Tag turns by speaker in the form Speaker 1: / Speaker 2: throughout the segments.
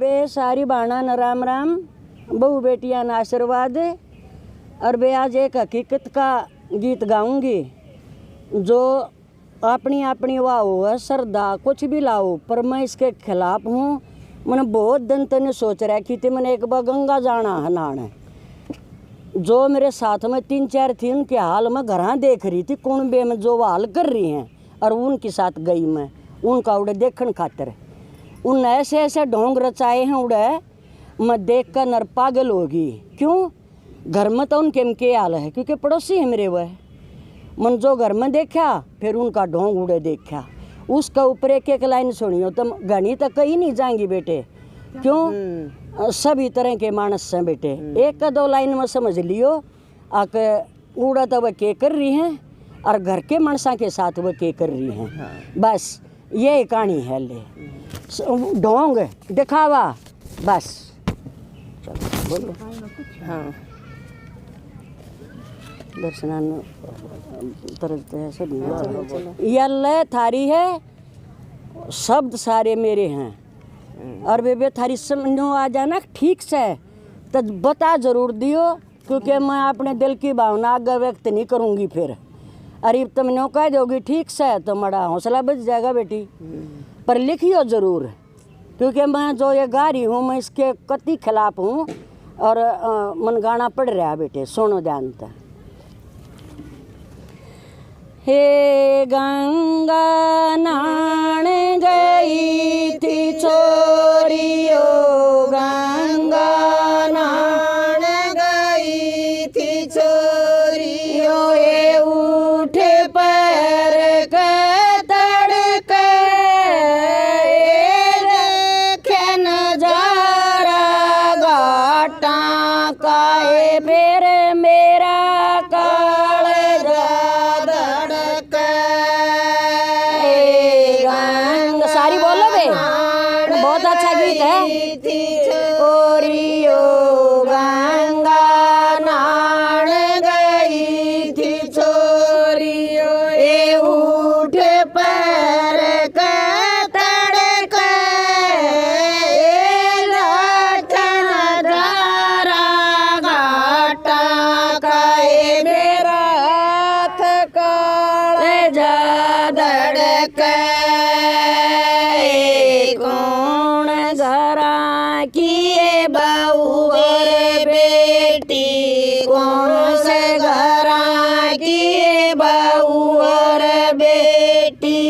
Speaker 1: बे सारी बाणा न राम राम, बहू बेटियां न आशीर्वाद। और बे आज एक हकीकत का गीत गाऊंगी जो अपनी अपनी वाह हो श्रद्धा कुछ भी लाओ, पर मैं इसके खिलाफ हूँ। मैंने बहुत दिन तक सोच रखी थी, मैंने एक बार गंगा जाना है नहाने। जो मेरे साथ में 3-4 थी उनके हाल में घर देख रही थी, कुंबे में जो हाल कर रही हैं, और उनके साथ गई मैं उनका उड़े देखने खातिर। उन ऐसे ऐसे ढोंग रचाए हैं उड़े, मैं देख कर नर पागल होगी। क्यों? घर में तो उनके के हाल है, क्योंकि पड़ोसी है मेरे वह। मन जो घर में देखा फिर उनका ढोंग उड़े देखा, उसका ऊपर एक एक लाइन सुनियो तो घनी तो कहीं नहीं जाएंगी बेटे। क्यों? सभी तरह के मानस हैं बेटे, एक का 2 लाइन में समझ लियो आके उड़ा तो वह के कर रही हैं और घर के मनसा के साथ वह के कर रही हैं। बस ये कहानी है, ले ढोंग दिखावा बस। चलो बोलो। हाँ दर्शनान तरफ ऐसे यल्ले थारी है, शब्द सारे मेरे हैं। और वे थारी समझो आ जाना ठीक से तो बता जरूर दियो, क्योंकि मैं अपने दिल की भावना आगे व्यक्त नहीं करूँगी। फिर अरे तुमने कह दोगी ठीक से तो मेरा हौसला बच जाएगा बेटी, पर लिखियो ज़रूर, क्योंकि मैं जो ये गा रही हूँ मैं इसके कति खिलाफ हूँ। और मन गाना पड़ रहा है बेटे, सुनो ध्यान से। हे गंगा नाण गई थी छोरियो, गंगा नाण गई थी छोरियो, ये उठे पैर के तड़के, देखे नजारा घाटा का, फिर मेरा बहुत अच्छा गीत है। ओरियो गंगा नाण गई थी छोरियो, ए उठ पैर के तड़के, नजारा घाटा का, मेरा हाथ काले जा धड़के। किए बहू और बेटी, कौन से घरा किए बहू और बेटी,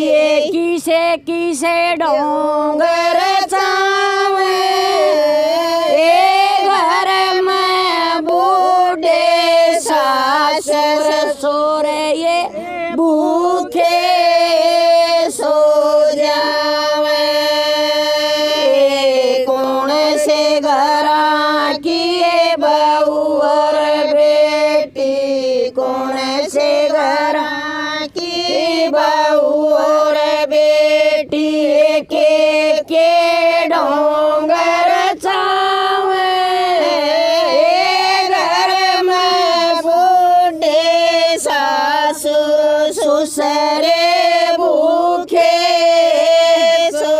Speaker 1: किसे किसे डोंगर चावे, ए घर में बूढ़े सास ससुर ये भूखे सो जावे। घरा किए बहू और बेटी, कौन से घरा की बहू और बेटी, के डोंगर चावे, घर में बूढ़े सासु ससुरे भूखे सो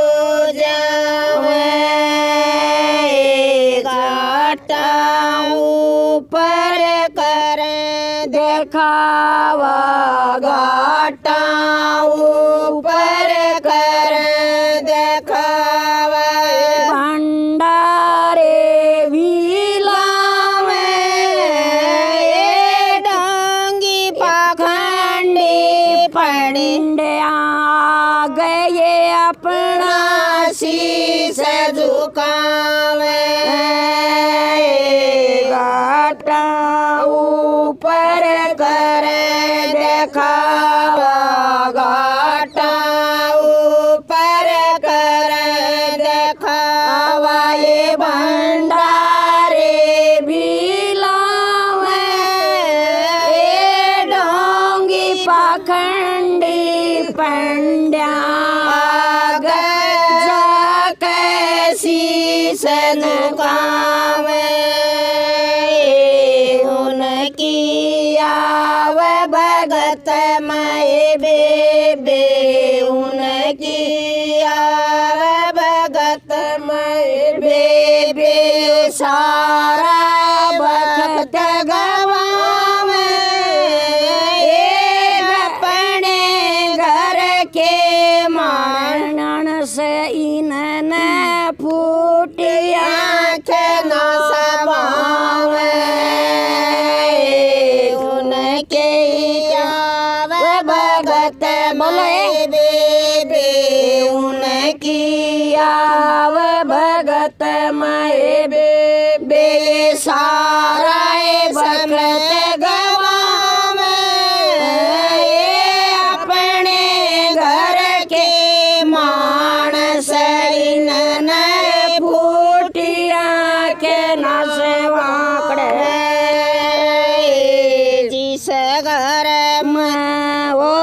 Speaker 1: जावे। ऊपर कर देखावा घाटा, ऊपर कर देखावा, भंडारे भी लावे, डांगी पाखंडी पंडे आ गए अपना शीश झुकावे। घाटा ऊपर कर देखावा घाटा ऊपर कर देखावा ये भंडारे भी लावे ये डोंगी पाखंडी पंड्या जा कैसी सनुकावे उनकी आव भगत माए बेबे उनकी आव भगत माए बेबे सारा वक्त गवावे अपने घर के मानन से इनन फूटी आँख न समावे उनके भगत बोले बेबे उनकी आव भगत मैं बेबे सारा भगत गवावे अपने घर के मानस इनन फूटिया के नसवाकड़े जिस घर में वो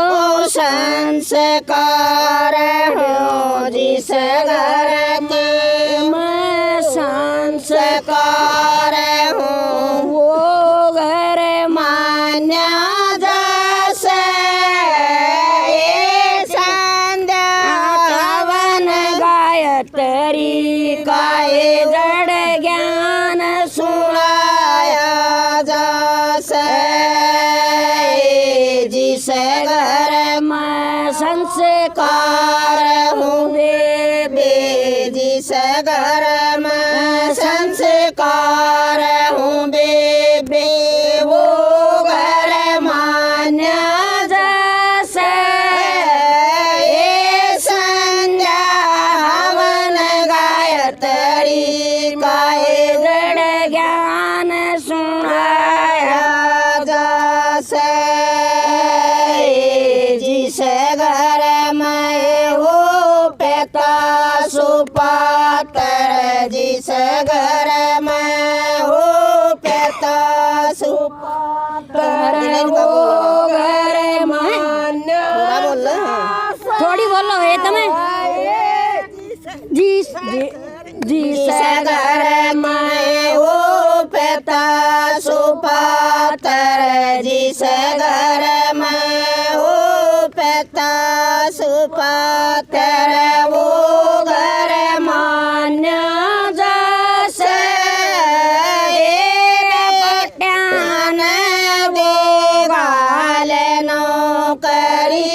Speaker 1: संस्कार हो जिस घर में संस्कार हो वो घर मान्या जैसे संध्या हवन गायत्री काए जड़ ज्ञान सुनाया जैसे जिस घर में संस्कार हूँ बेबे जिस घर में संस्कार हूँ बेबे वो घर मान्या जैसे संध्या हवन गायत्री काए जड़ ज्ञान सुनाया जैसे जिस घर में हो पिता सुपात्र जिस घर में हो पिता सुपात्र वो घर मान्य थोड़ी बोलो है तुम्हें जिस घर में हो पिता सुपात्र जिस घर में हो पिता सुपात्र वो घर मान्य जैसे पट्यान देवाल नौकरी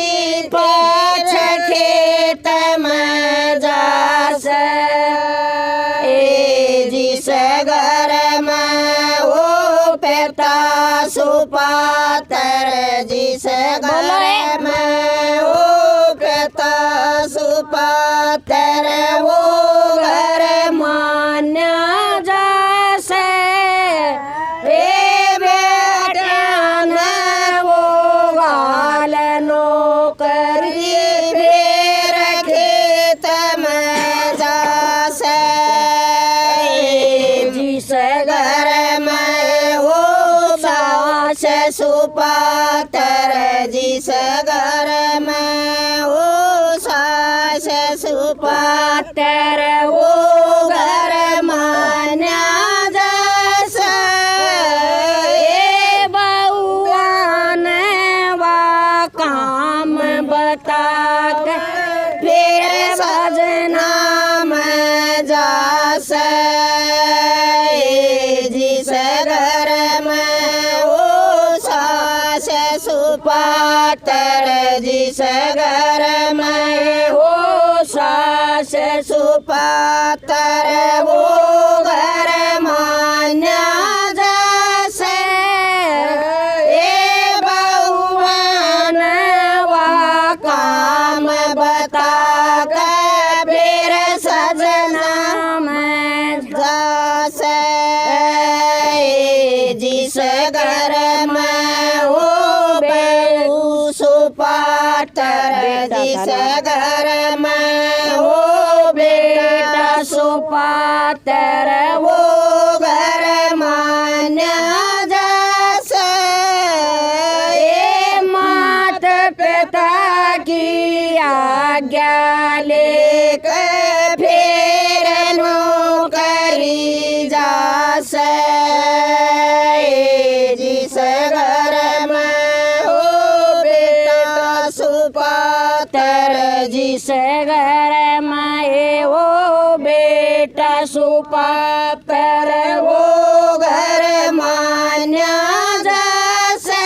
Speaker 1: पाछ खेत में जैसे जिस घर में वो पिता सुपात्र जिस घर में वो पिता सुपात्र वो घर मान्य जैसे बेटान वो गाल नौकरी फेर खेत में जैसे जिस घर में वो सास सुपात्र जिस घर में वो सास सुपात्र वो घर मान्या जैसे बहुआन वा काम बता के फिर भजना में जैसे जिस घर में वो सास सुपात्र जिस घर में वो सास सुपात्र वो घर मान्या जैसे बहुआन वा काम बता के फिर सजना में जैसे जिस घर में वो बेऊ सुपात्र जिस घर में वो बेटा सुपात्र वो घर मान्या जैसे मात पिता की आज्ञा लेकर फिर नौकरी जैसे जिस घर में हो बेटा सुपात्र जिस घर में वो बेटा सुपात्र वो घर मान्या जैसे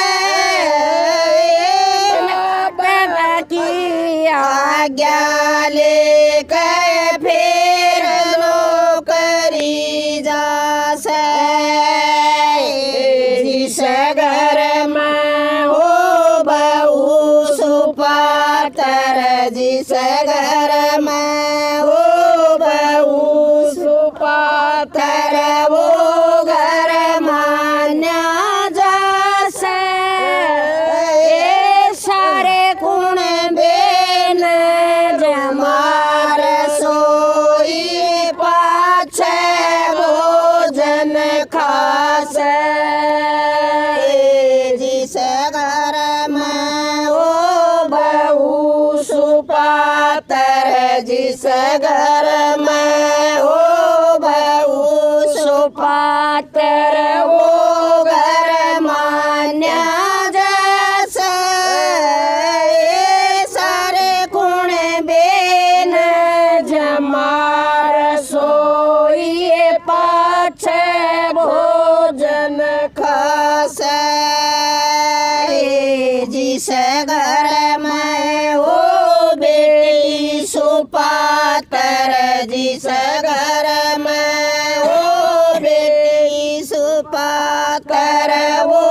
Speaker 1: बाबा की आज्ञा लेकर फिर नौकरी जासे जिस घर में हो बहु सुपात्र जिस घर में हो बहु सुपात्र वो घर मान्या जैसे सारे गुण बेन जमार सोई पाछे भोजन खास जिस घर में हो बहु सुपात्र जिस घर में हो बहु सुपात्र वो घर मान्या जैसे सारे गुण बेन जमार सोई पाछे भोजन खास जिस घर में हो बेटी सुपात्र जिस घर में हो बेटी सुपात्र वो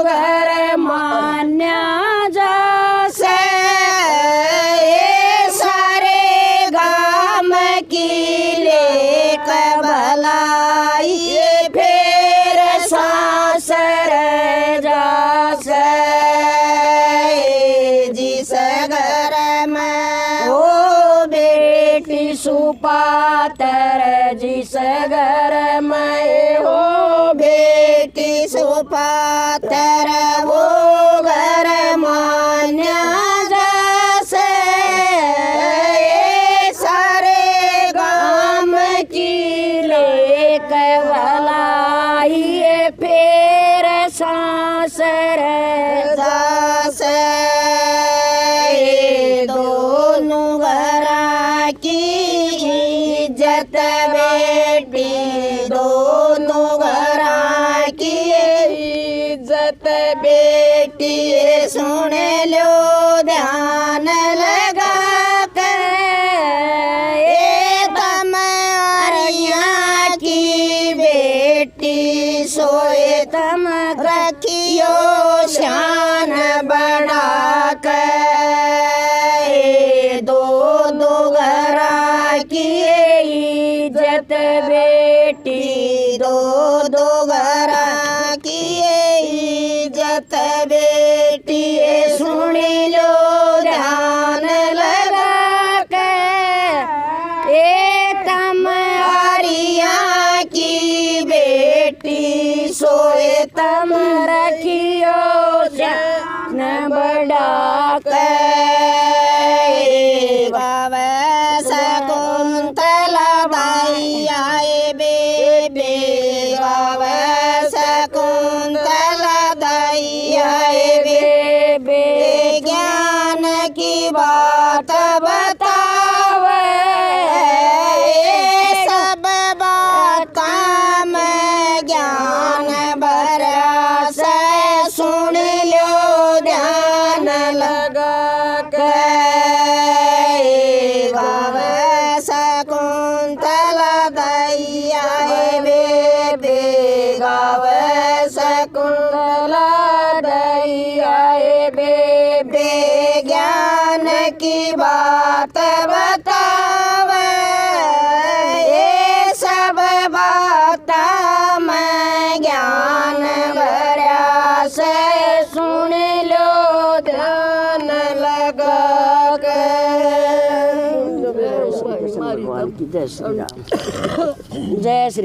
Speaker 1: घर मान्या जैसे सारे गाम की लेक भलाई फिर सासर जासे जिस घर में हो बेटी सुपात्र जिस घर में हो बेटी सुपात्र वो घर मान्या जैसे सारे गाम की लेक भलाई फिर सासर जासे दोनों घरा की इज्जत बेटी दोनों घरा की इज्जत बेटी सुन लो ध्यान लगा के तुम्हारिया की बेटी सोए तुम रखियो शान बढ़ा के दो दो घरा की इज्जत बेटी दो दो घरा की इज्जत बेटी सुन लो ध्यान लगा के तुम्हारिया की बेटी सोए तुम रखियो शान बढ़ा के बाबा शकुंतला बाई आए बेबे बाबा शकुंतला दाई आए बेबे ज्ञान की बात बतावे सब बात में ज्ञान भरा से सुन लो ध्यान लगा के बाबा शकुंतला दाई आए बेबे बाबा शकुंतला दाई आए बेबे ज्ञान की बात बतावे सब बात में ज्ञान भरा से सुन लो ध्यान लगा के जय श्री राम जय श्री